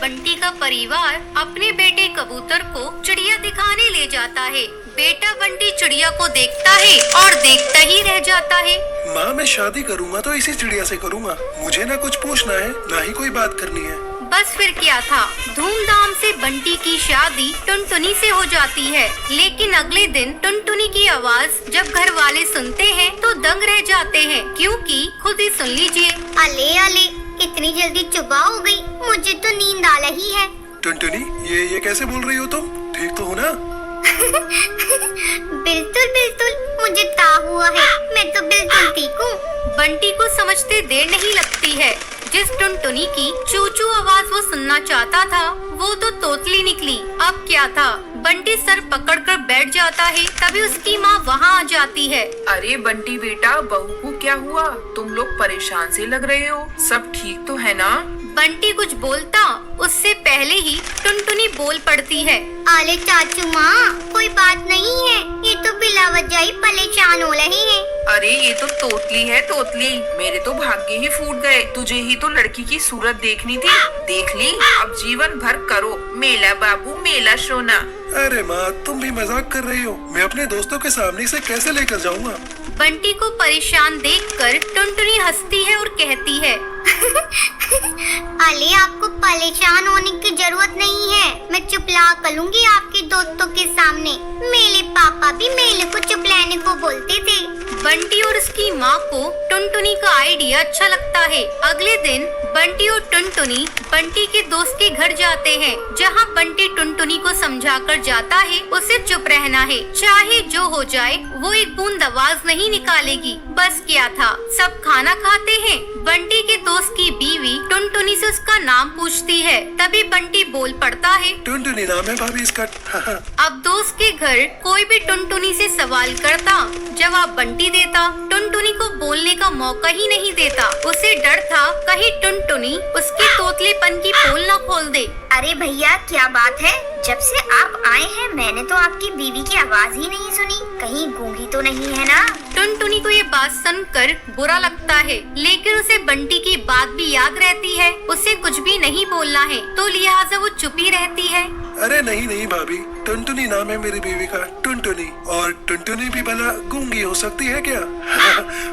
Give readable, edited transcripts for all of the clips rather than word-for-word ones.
बंटी का परिवार अपने बेटे कबूतर को चिड़िया दिखाने ले जाता है। बेटा बंटी चिड़िया को देखता है और देखता ही रह जाता है। माँ, मैं शादी करूँगा तो इसी चिड़िया से करूँगा। मुझे ना कुछ पूछना है, ना ही कोई बात करनी है। बस फिर क्या था, धूमधाम से बंटी की शादी टुनटुनी से हो जाती है। लेकिन अगले दिन टुनटुनी की आवाज जब घर वाले सुनते हैं तो दंग रह जाते हैं, क्योंकि खुद ही सुन लीजिए। अले अले, इतनी जल्दी सुबह हो गई, मुझे तो नींद आ रही है। टुनटुनी, ये कैसे बोल रही हो तुम? ठीक तो हो ना? बिल्कुल बिल्कुल, मुझे ता हुआ है, मैं तो बिल्कुल ठीक हूँ। बंटी को समझते देर नहीं लगती है। जिस टुनटुनी की चू-चू आवाज वो सुनना चाहता था, वो तो तोतली निकली। अब क्या था, बंटी सर पकड़कर बैठ जाता है, तभी उसकी माँ वहाँ आ जाती है। अरे बंटी बेटा, बहू को क्या हुआ? तुम लोग परेशान से लग रहे हो, सब ठीक तो है ना? बंटी कुछ बोलता उससे पहले ही टुनटुनी बोल पड़ती है। अरे चाचू माँ, कोई बात नहीं है, ये तो बिला वजह ही परेशान हो रहे हैं। अरे ये तो तोतली है तोतली, मेरे तो भाग्य ही फूट गए। तुझे ही तो लड़की की सूरत देखनी थी, देख ली। अब जीवन भर करो मेला बाबू मेला सोना। अरे माँ, तुम भी मजाक कर रही हो। मैं अपने दोस्तों के सामने से कैसे लेकर जाऊँगा? बंटी को परेशान देखकर टुनटुनी हंसती है और कहती है, अले आपको परेशान होने की जरूरत नहीं है, मैं चुपला करूंगी आपके दोस्तों के सामने। मेरे पापा भी मेले को चुपलाने को बोलते थे। बंटी और उसकी माँ को टुनटुनी का आइडिया अच्छा लगता है। अगले दिन बंटी और टुनटुनी बंटी के दोस्त के घर जाते हैं, जहाँ बंटी टुनटुनी को समझाकर जाता है उसे चुप रहना है, चाहे जो हो जाए वो एक बूंद आवाज नहीं निकालेगी। बस क्या था, सब खाना खाते हैं। बंटी के दोस्त की बीवी टुनटुनी से उसका नाम पूछती है, तभी बंटी बोल पड़ता है, टुनटुनी नाम है भाभी इसका। अब दोस्त के घर कोई भी टुनटुनी से सवाल करता, जवाब बंटी देता। टुनटुनी को बोलने का मौका ही नहीं देता। उसे डर था कहीं टुनटुनी उसके तोतलेपन की पोल न खोल दे। अरे भैया, क्या बात है? जब से आप आए हैं मैंने तो आपकी बीवी की आवाज ही नहीं सुनी, कहीं गूंगी तो नहीं है ना? टुनटुनी को ये बात सुनकर बुरा लगता है, लेकिन उसे बंटी की बात भी याद रहती है। उसे कुछ भी नहीं बोलना है, तो लिहाजा वो चुप ही रहती है। अरे नहीं भाभी, टुनटुनी नाम है मेरी बीवी का, टुनटुनी। और टुनटुनी भी भला गूंगी हो सकती है क्या?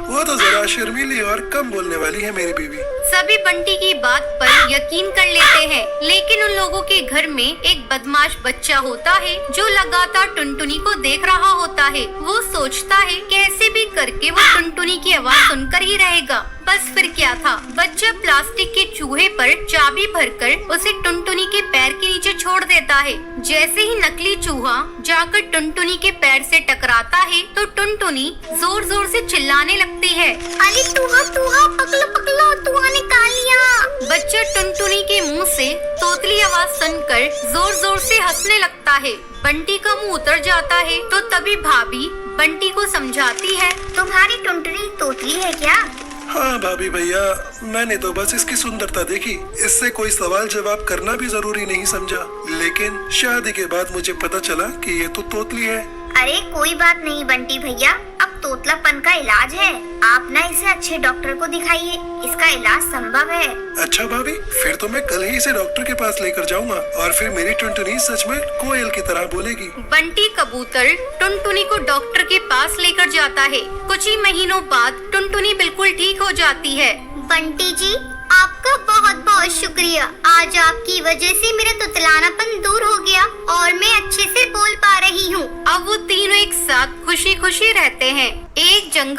वो तो जरा शर्मीली और कम बोलने वाली है मेरी बीवी। सभी बंटी की बात पर यकीन कर लेते हैं, लेकिन उन लोगों के घर में एक बदमाश बच्चा होता है जो लगातार टुनटुनी को देख रहा होता है। वो सोचता है कैसे भी करके वो टुनटुनी की आवाज सुनकर ही रहेगा। बस फिर क्या था, बच्चा प्लास्टिक के चूहे पर चाबी भरकर उसे टुनटुनी के पैर के नीचे छोड़ देता है। जैसे ही नकली चूहा जाकर टुनटुनी के पैर से टकराता है तो टुनटुनी जोर जोर से चिल्लाने लगती है, अरे तुहा तुहा, पकड़ो पकड़ो, तुहा निकाल लिया। बच्चा टुनटुनी के मुंह से तोतली आवाज सुनकर जोर जोर से हंसने लगता है। बंटी का मुंह उतर जाता है, तो तभी भाभी बंटी को समझाती है, तुम्हारी टुनटुनी तोतली है क्या? हाँ भाभी भैया, मैंने तो बस इसकी सुंदरता देखी, इससे कोई सवाल जवाब करना भी जरूरी नहीं समझा। लेकिन शादी के बाद मुझे पता चला कि ये तो तोतली है। अरे कोई बात नहीं बंटी भैया, अब तोतलापन का इलाज है, आप ना इसे अच्छे डॉक्टर को दिखाइए, इसका इलाज संभव है। अच्छा भाभी, फिर तो मैं कल ही इसे डॉक्टर के पास लेकर जाऊंगा और फिर मेरी टुनटुनी सच में कोयल की तरह बोलेगी। बंटी कबूतर टुनटुनी को डॉक्टर के पास लेकर जाता है। कुछ ही महीनों बाद टुनटुनी बिल्कुल ठीक हो जाती है। बंटी जी, आपका बहुत बहुत शुक्रिया, आज आपकी वजह से मेरा तुतलानापन दूर हो गया और मैं अच्छे से बोल पा रही हूँ। अब वो तीनों एक साथ खुशी खुशी रहते हैं। एक जंगल